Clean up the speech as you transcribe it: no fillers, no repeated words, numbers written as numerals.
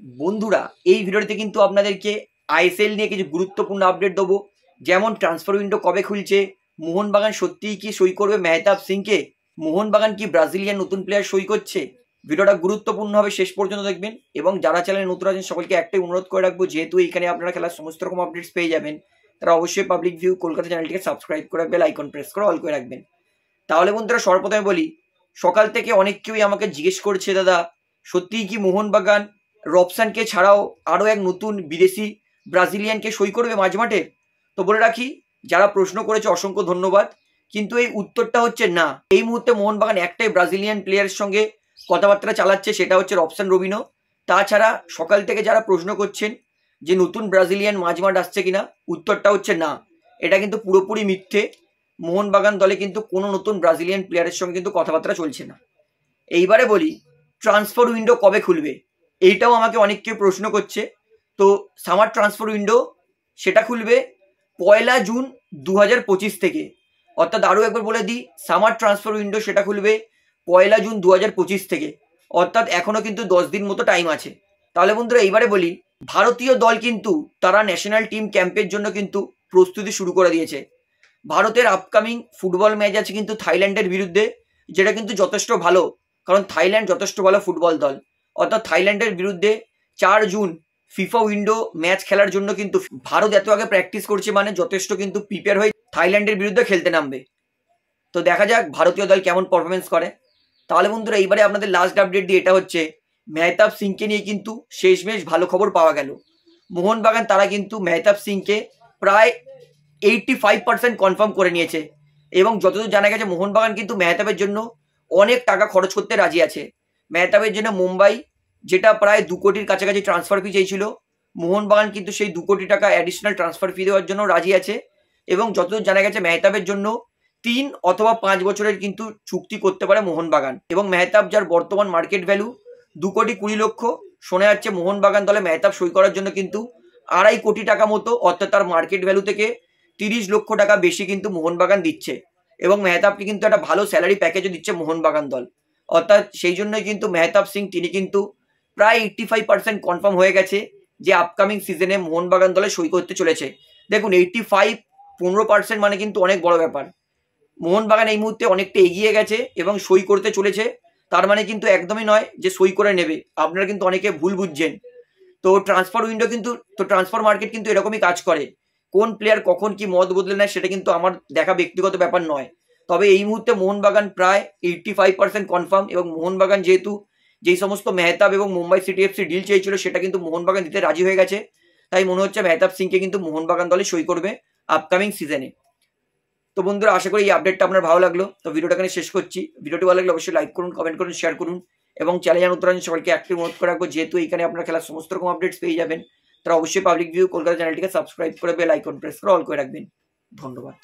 বন্ধুরা এই ভিডিওতে কিন্তু আপনাদেরকে আইএসএল নিয়ে কিছু গুরুত্বপূর্ণ আপডেট দেবো। যেমন ট্রান্সফার উইন্ডো কবে খুলছে, মোহনবাগান সত্যিই কি সই করবে মেহতাব সিংকে, মোহনবাগান কি ব্রাজিলিয়ান নতুন প্লেয়ার সই করছে। ভিডিওটা গুরুত্বপূর্ণ হবে, শেষ পর্যন্ত দেখবেন। এবং যারা চ্যানেলে নতুন আছেন সকলকে একটাই অনুরোধ করে রাখবো, যেহেতু এখানে আপনারা খেলার সমস্ত রকম আপডেটস পেয়ে যাবেন, তারা অবশ্যই পাবলিক ভিউ কলকাতা চ্যানেলটিকে সাবস্ক্রাইব করে বেল আইকন প্রেস করে অল করে রাখবেন। তাহলে বন্ধুরা সর্বপ্রথমে বলি, সকাল থেকে অনেক কেউই আমাকে জিজ্ঞেস করছে, দাদা সত্যিই কি মোহনবাগান রবসানকে ছাড়াও আরও এক নতুন বিদেশি ব্রাজিলিয়ানকে সই করবে মাঝমাঠে? তো বলে রাখি, যারা প্রশ্ন করেছে অসংখ্য ধন্যবাদ, কিন্তু এই উত্তরটা হচ্ছে না। এই মুহূর্তে মোহনবাগান একটাই ব্রাজিলিয়ান প্লেয়ারের সঙ্গে কথাবার্তা চালাচ্ছে, সেটা হচ্ছে রবসান রবিনো। তাছাড়া সকাল থেকে যারা প্রশ্ন করছেন যে নতুন ব্রাজিলিয়ান মাঝমাঠ আসছে কিনা, উত্তরটা হচ্ছে না। এটা কিন্তু পুরোপুরি মিথ্যে। মোহনবাগান দলে কিন্তু কোনো নতুন ব্রাজিলিয়ান প্লেয়ারের সঙ্গে কিন্তু কথাবার্তা চলছে না। এইবারে বলি, ট্রান্সফার উইন্ডো কবে খুলবে, এইটাও আমাকে অনেক কেউ প্রশ্ন করছে। তো সামার ট্রান্সফার উইন্ডো সেটা খুলবে 1 জুন 2025 থেকে। অর্থাৎ আরও একবার বলে দিই, সামার ট্রান্সফার উইন্ডো সেটা খুলবে 1 জুন 2025 থেকে। অর্থাৎ এখনও কিন্তু 10 দিন মতো টাইম আছে। তাহলে বন্ধুরা এইবারে বলি, ভারতীয় দল কিন্তু তারা ন্যাশনাল টিম ক্যাম্পের জন্য কিন্তু প্রস্তুতি শুরু করে দিয়েছে। ভারতের আপকামিং ফুটবল ম্যাচ আছে কিন্তু থাইল্যান্ডের বিরুদ্ধে, যেটা কিন্তু যথেষ্ট ভালো, কারণ থাইল্যান্ড যথেষ্ট ভালো ফুটবল দল। অর্থাৎ থাইল্যান্ডের বিরুদ্ধে 4 জুন ফিফা উইন্ডো ম্যাচ খেলার জন্য কিন্তু ভারত এত আগে প্র্যাকটিস করছে, মানে যথেষ্ট কিন্তু প্রিপেয়ার হয়ে থাইল্যান্ডের বিরুদ্ধে খেলতে নামবে। তো দেখা যাক ভারতীয় দল কেমন পারফরমেন্স করে। তাহলে বন্ধুরা এইবারে আপনাদের লাস্ট আপডেট দিয়ে এটা হচ্ছে, মেহতাব সিংকে নিয়ে কিন্তু শেষমেশ ভালো খবর পাওয়া গেল। মোহনবাগান তারা কিন্তু মেহতাব সিংকে প্রায় 85% কনফার্ম করে নিয়েছে। এবং যতদূর জানা গেছে মোহনবাগান কিন্তু মেহতাবের জন্য অনেক টাকা খরচ করতে রাজি আছে। মেহতাবের জন্য মুম্বাই, যেটা প্রায় 2 কোটির কাছাকাছি ট্রান্সফার ফি চেয়েছিল, মোহনবাগান কিন্তু সেই 2 কোটি টাকা অ্যাডিশনাল ট্রান্সফার ফি দেওয়ার জন্য রাজি আছে। এবং যতদূর জানা গেছে মেহতাবের জন্য 3 অথবা 5 বছরের কিন্তু চুক্তি করতে পারে মোহনবাগান। এবং মেহতাব, যার বর্তমান মার্কেট ভ্যালু 2,20,00,000, শোনা যাচ্ছে মোহনবাগান দলে মেহতাব সই করার জন্য কিন্তু 2.5 কোটি টাকা মতো, অর্থাৎ তার মার্কেট ভ্যালু থেকে 30 লক্ষ টাকা বেশি কিন্তু মোহনবাগান দিচ্ছে। এবং মেহতাবকে কিন্তু একটা ভালো স্যালারি প্যাকেজও দিচ্ছে মোহনবাগান দল। অর্থাৎ সেই জন্যই কিন্তু মেহতাব সিং তিনি কিন্তু প্রায় 85% কনফার্ম হয়ে গেছে যে আপকামিং সিজনে মোহনবাগান দলে সই করতে চলেছে। দেখুন 85, 15% মানে কিন্তু অনেক বড় ব্যাপার। মোহনবাগান এই মুহূর্তে অনেকটা এগিয়ে গেছে এবং সই করতে চলেছে। তার মানে কিন্তু একদমই নয় যে সই করে নেবে, আপনারা কিন্তু অনেকে ভুল বুঝছেন। তো ট্রান্সফার উইন্ডো কিন্তু, তো ট্রান্সফার মার্কেট কিন্তু এরকমই কাজ করে। কোন প্লেয়ার কখন কি মত বদলে নেয় সেটা কিন্তু আমার দেখা ব্যক্তিগত ব্যাপার নয়। তবে এই মুহূর্তে মোহনবাগান প্রায় 85% কনফার্ম। এবং মোহনবাগান যেহেতু যেই সমস্ত মেহতাব এবং মুম্বাই সিটি এফসি ডিল চেয়েছিল সেটা কিন্তু মোহনবাগান দিতে রাজি হয়ে গেছে। তাই মনে হচ্ছে মেহতাব সিংকে কিন্তু মোহনবাগান দলে সই করবে আপকামিং সিজনে। তো বন্ধুরা আশা করি এই আপডেটটা আপনার ভালো লাগলো। তো ভিডিওটা এখানে শেষ করছি। ভিডিওটি ভালো লাগলে অবশ্যই লাইক করুন, কমেন্ট করুন, শেয়ার করুন। এবং চ্যানেলে নতুন আছেন সবাইকে একটাই অনুরোধ করে রাখবো, যেহেতু এখানে আপনার খেলার সমস্ত রকম আপডেটস পেয়ে যাবেন, তারা অবশ্যই পাবলিক ভিউ কলকাতা চ্যানেলটিকে সাবস্ক্রাইব করে বেল আইকন প্রেস করে অল করে রাখবেন। ধন্যবাদ।